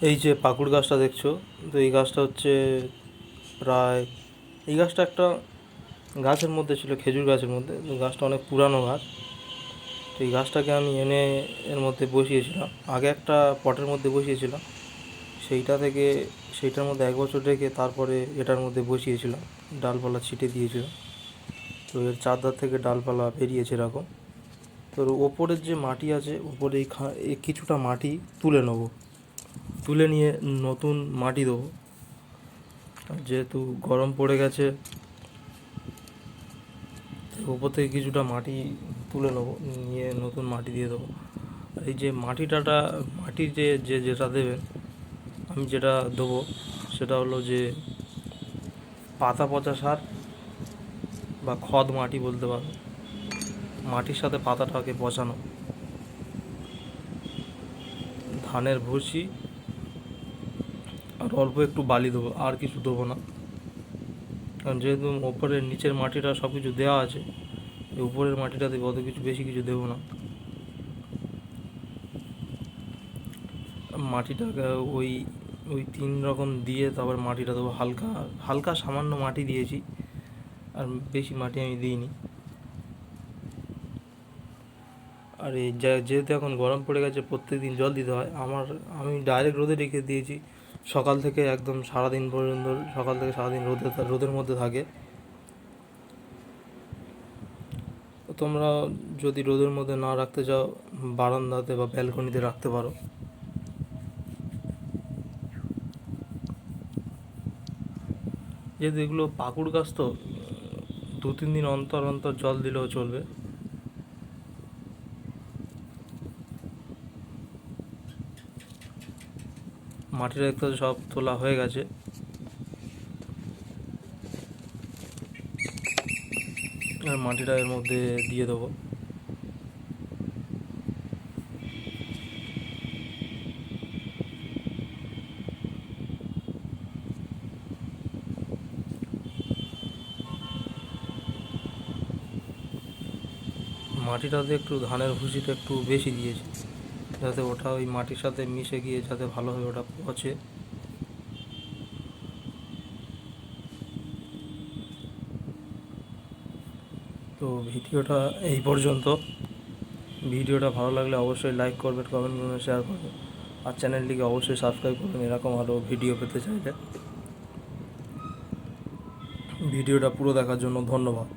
এই যে পাকুড় গাছটা দেখছো, তো এই গাছটা হচ্ছে প্রায়, এই গাছটা একটা গাছের মধ্যে ছিল, খেজুর গাছের মধ্যে। তো গাছটা অনেক পুরানো গাছ। তো এই গাছটাকে আমি এনে এর মধ্যে বসিয়েছিলাম, আগে একটা পটের মধ্যে বসিয়েছিলাম। সেইটা থেকে, সেইটার মধ্যে 1 বছর রেখে তারপরে এটার মধ্যে বসিয়েছিলাম, ডালপালা ছিটে দিয়েছিলাম। তো এর চারধার থেকে ডালপালা বেরিয়েছে এরকম। তো ওপরের যে মাটি আছে, ওপরে এই কিছুটা মাটি তুলে নেবো, তুলে নিয়ে নতুন মাটি দেবো। যেহেতু গরম পড়ে গেছে, ওপর থেকে কিছুটা মাটি তুলে নেবো, নিয়ে নতুন মাটি দিয়ে দেবো। আর এই যে মাটির যেটা দেবেন, আমি যেটা দেবো সেটা হলো যে পাতা পচা সার বা খদ মাটি বলতে পারো। মাটির সাথে পাতাটাকে পচানো, ধানের ভুসি, আর অল্প একটু বালি দেবো, আর কিছু দেবো না। কারণ যেহেতু ওপরের নিচের মাটিটা সব কিছু দেওয়া আছে, এই উপরের মাটিটা দেবো, অত কিছু বেশি কিছু দেবো না। মাটিটাকে ওই ওই 3 রকম দিয়ে তারপর মাটিটা দেবো। হালকা হালকা সামান্য মাটি দিয়েছি, আর বেশি মাটি আমি দিইনি। আর এই যেহেতু এখন গরম পড়ে গেছে, প্রত্যেক দিন জল দিতে হয় আমি ডাইরেক্ট রোদে রেখে দিয়েছি। সকাল থেকে একদম সারাদিন পর্যন্ত, সকাল থেকে সারাদিন রোদের মধ্যে থাকে। তো তোমরা যদি রোদের মধ্যে না রাখতে চাও, বারান্দাতে বা ব্যালকনিতে রাখতে পারো। যেহেতু এগুলো পাকুড় গাছ, তো 2-3 দিন অন্তর অন্তর জল দিলেও চলবে। মাটিটা একটু সব তোলা হয়ে গেছে, আর মাটিটা এর মধ্যে দিয়ে দেবো। মাটিটাতে একটু ধানের ভুসিটা একটু বেশি দিয়েছি, যাতে ওটা ওই মাটির সাথে মিশে গিয়ে যাতে ভালোভাবে ওটা পচে। তো ভিডিওটা এই পর্যন্ত। ভিডিওটা ভালো লাগলে অবশ্যই লাইক করবেন, কমেন্ট করবেন, শেয়ার করবেন। আর চ্যানেলটিকে অবশ্যই সাবস্ক্রাইব করবেন এরকম আরও ভিডিও পেতে চাইলে। ভিডিওটা পুরো দেখার জন্য ধন্যবাদ।